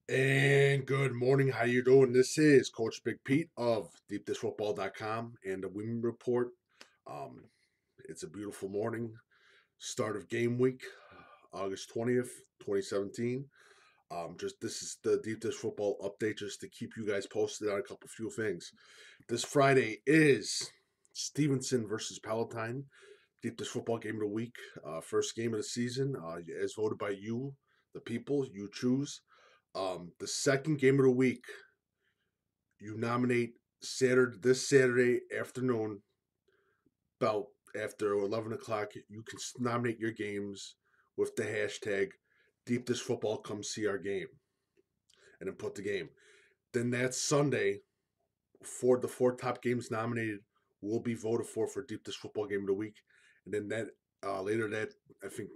And good morning. How you doing? This is Coach Big Pete of DeepDishFootball.com and the Women Report. Um, it's a beautiful morning. Start of game week, August 20th, 2017. Just this is the Deep Dish Football update just to keep you guys posted on a couple few things. This Friday is Stevenson versus Palatine. Deep Dish Football game of the week. First game of the season, as voted by you, the people. You choose. The second game of the week, you nominate this Saturday afternoon, about after 11 o'clock. You can nominate your games with the hashtag Deep Dish Football. Come see our game, and then put the game. Then that Sunday, for the four top games nominated, will be voted for Deep Dish Football Game of the Week, and then that later that I think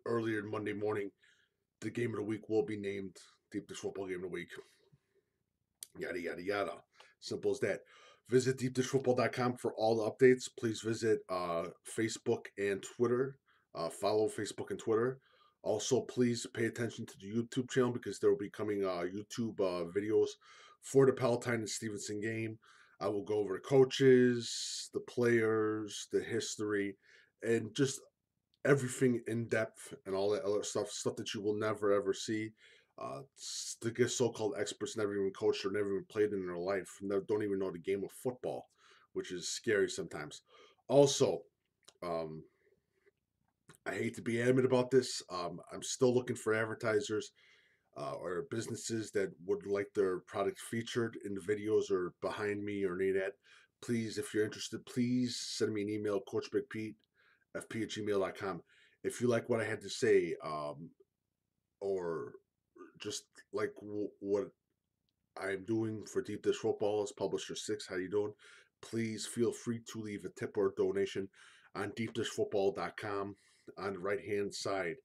earlier Monday morning, the game of the week will be named Deep Dish Football Game of the Week. Yada yada yada. Simple as that. Visit deepdishfootball.com for all the updates. Please visit Facebook and Twitter. Follow Facebook and Twitter. Also, please pay attention to the YouTube channel because there will be coming YouTube videos for the Palatine and Stevenson game. I will go over the coaches, the players, the history, and just everything in depth and all that other stuff that you will never ever see. The so-called experts never even coached or never even played in their life, don't even know the game of football, which is scary sometimes. Also, um, I hate to be adamant about this. I'm still looking for advertisers or businesses that would like their product featured in the videos or behind me or any of that. Please, if you're interested, please send me an email, coachbigpete@fp@gmail.com. If you like what I had to say, or just like what I'm doing for Deep Dish Football as Publisher 6, how you doing? Please feel free to leave a tip or a donation on deepdishfootball.com on the right hand side.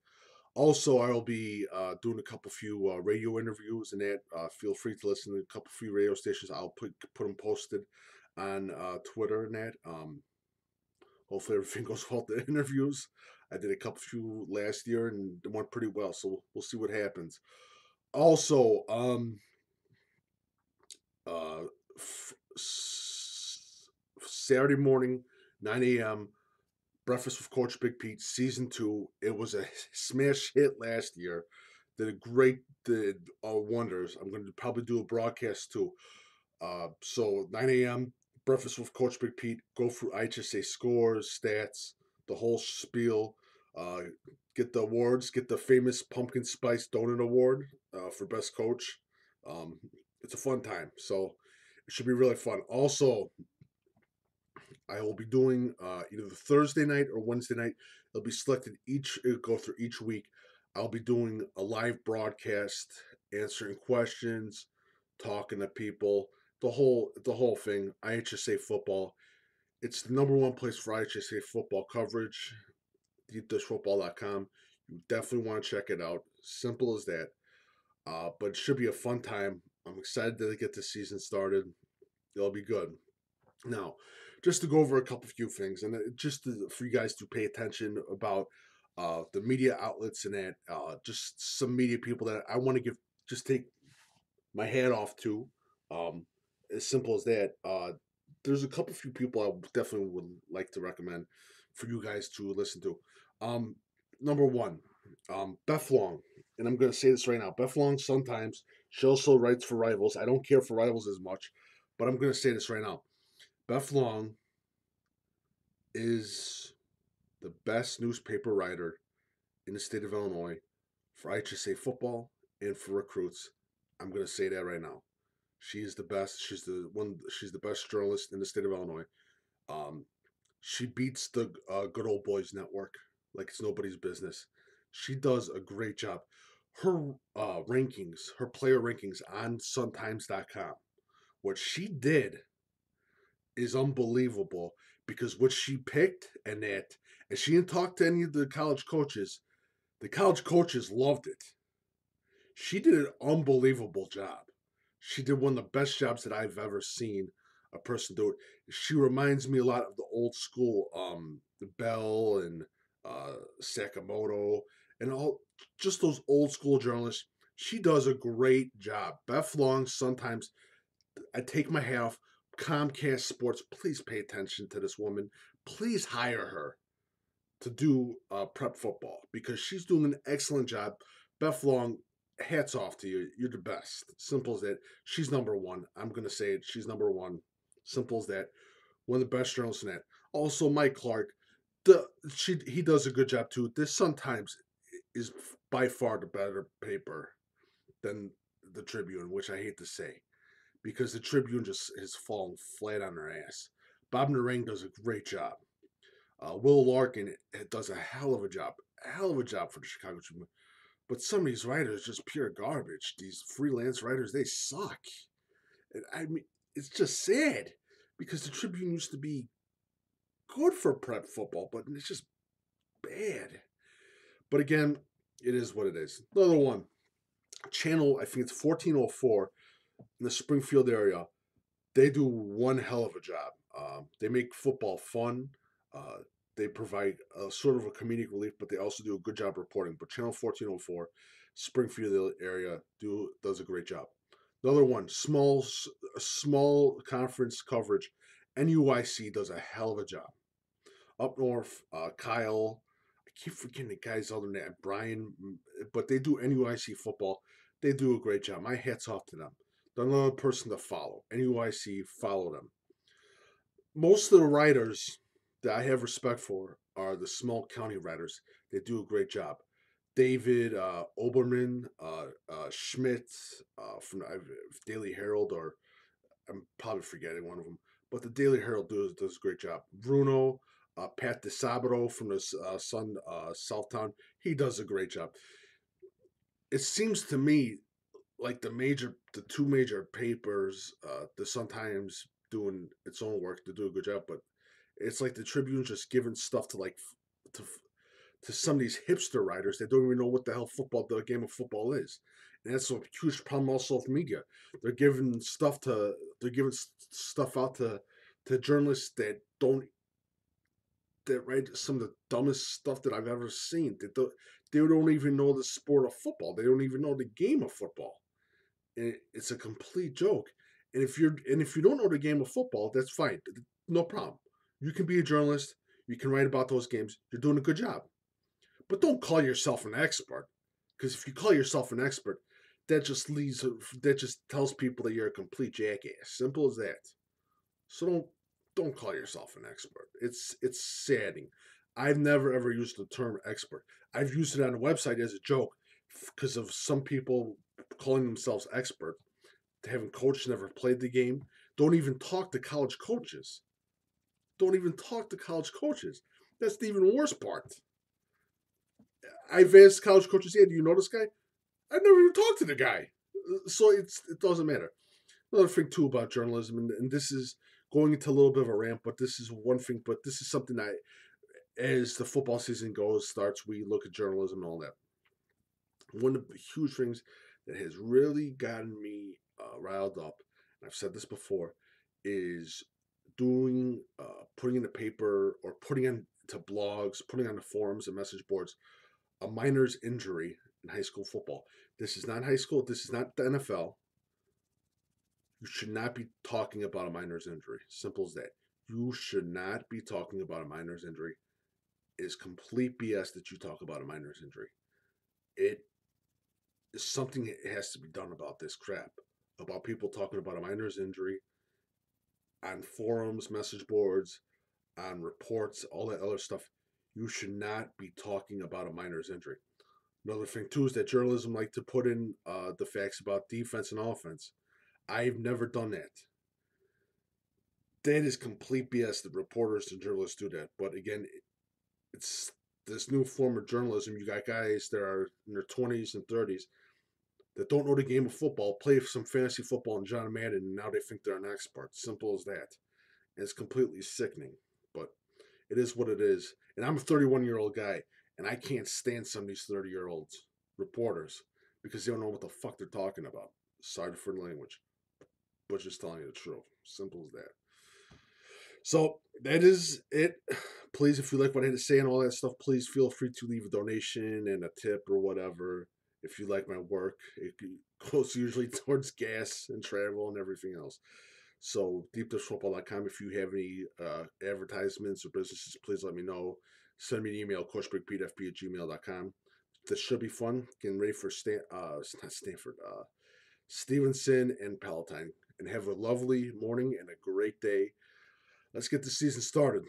Also, I will be doing a couple few radio interviews and that. Feel free to listen to a couple few radio stations. I'll put them posted on Twitter and that. Hopefully, everything goes well with the interviews. I did a couple few last year and it went pretty well, so we'll see what happens. Also, uh, f- Saturday morning, 9 a.m. Breakfast with Coach Big Pete, season 2. It was a smash hit last year. Did wonders. I'm going to probably do a broadcast too. So 9 a.m. Breakfast with Coach Big Pete. Go through IHSA scores, stats, the whole spiel. Uh, get the awards. Get the famous Pumpkin Spice Donut Award for best coach. Um, it's a fun time. So it should be really fun. Also, I will be doing either the Thursday night or Wednesday night. It'll be selected it'll go through each week. I'll be doing a live broadcast, answering questions, talking to people, the whole thing. IHSA football. It's the number one place for IHSA football coverage. DeepDishFootball.com. You definitely want to check it out. Simple as that. But it should be a fun time. I'm excited to get the season started. It'll be good. Now, just to go over a couple few things, and for you guys to pay attention about the media outlets and that, just some media people that I want to take my hat off to. Um, as simple as that. There's a couple few people I definitely would like to recommend for you guys to listen to. Um, Number one, Beth Long, and I'm going to say this right now. Beth Long sometimes she also writes for Rivals. I don't care for Rivals as much, but I'm going to say this right now. Beth Long is the best newspaper writer in the state of Illinois for IHSA football and for recruits. I'm going to say that right now. She is the best. She's the best journalist in the state of Illinois. Um, she beats the Good Old Boys Network like it's nobody's business. She does a great job. Her her player rankings on suntimes.com, what she did is unbelievable because what she picked and she didn't talk to any of the college coaches. The college coaches loved it. She did an unbelievable job. She did one of the best jobs that I've ever seen a person do it. She reminds me a lot of the old school Bell and Sakamoto and all just those old school journalists. She does a great job. Beth Long, sometimes I take my hat off. Comcast Sports, please pay attention to this woman. Please hire her to do prep football because she's doing an excellent job. Beth Long, hats off to you. You're the best. Simple as that. She's number one. I'm going to say it. She's number one. Simple as that. One of the best journalists in that. Also, Mike Clark, he does a good job too. This sometimes is by far the better paper than the Tribune, which I hate to say, because the Tribune just has fallen flat on their ass. Bob Narang does a great job. Will Larkin does a hell of a job for the Chicago Tribune. But some of these writers just pure garbage. These freelance writers, they suck. And I mean, it's just sad because the Tribune used to be good for prep football, but it's just bad. But again, it is what it is. Another one, channel, I think it's 1404 in the Springfield area. They do one hell of a job. They make football fun. They provide a sort of a comedic relief, but they also do a good job reporting. But Channel 1404, Springfield area, does a great job. Another one, small conference coverage. NUIC does a hell of a job. Up north, Kyle, I keep forgetting the guy's other name, Brian, but they do NUIC football. They do a great job. My hat's off to them. They're another person to follow. NUIC, follow them. Most of the writers that I have respect for are the small county writers. They do a great job. David Oberman, Schmidt from the Daily Herald, or I'm probably forgetting one of them, but the Daily Herald does a great job. Bruno, Pat DeSabato from the Sun, Southtown, he does a great job. It seems to me like the two major papers, the Sun Times doing its own work to do a good job, but it's like the Tribune's just giving stuff to to to some of these hipster writers that don't even know what the hell the game of football is, and that's a huge problem also with media. They're giving stuff out to journalists that write some of the dumbest stuff that I've ever seen. They don't even know the sport of football. They don't even know the game of football. And it's a complete joke. And if you don't know the game of football, that's fine. No problem. You can be a journalist. You can write about those games. You're doing a good job. But don't call yourself an expert. Because if you call yourself an expert, that just tells people that you're a complete jackass. Simple as that. So don't call yourself an expert. It's saddening. I've never ever used the term expert. I've used it on a website as a joke because of some people calling themselves expert, having coached, never played the game, don't even talk to college coaches. Don't even talk to college coaches. That's the even worse part. I've asked college coaches, "Yeah, do you know this guy?" I've never even talked to the guy, so it doesn't matter. Another thing too about journalism, and this is going into a little bit of a rant, but this is one thing. But this is something that, as the football season starts, we look at journalism and all that. One of the huge things that has really gotten me riled up, and I've said this before, is putting in the paper or putting on to blogs, putting on the forums and message boards a minor's injury in high school football. This is not high school. This is not the NFL. You should not be talking about a minor's injury. Simple as that. You should not be talking about a minor's injury. It is complete BS that you talk about a minor's injury. Something has to be done about this crap. About people talking about a minor's injury on forums, message boards, on reports, all that other stuff. You should not be talking about a minor's injury. Another thing too is that journalism like to put in the facts about defense and offense. I've never done that. That is complete BS that reporters and journalists do that. But again, it's this new form of journalism. You got guys that are in their 20s and 30s that don't know the game of football, play some fantasy football in John Madden, and now they think they're an expert. Simple as that. And it's completely sickening. But it is what it is. And I'm a 31-year-old guy, and I can't stand some of these 30-year-old reporters because they don't know what the fuck they're talking about. Sorry for the language, but just telling you the truth. Simple as that. So that is it. Please, if you like what I had to say and all that stuff, please feel free to leave a donation and a tip or whatever. If you like my work, it goes usually towards gas and travel and everything else. So deepdishfootball.com. If you have any advertisements or businesses, please let me know. Send me an email, coachbigpetefp@gmail.com. This should be fun. Getting ready for not Stanford, Stevenson and Palatine. And have a lovely morning and a great day. Let's get the season started.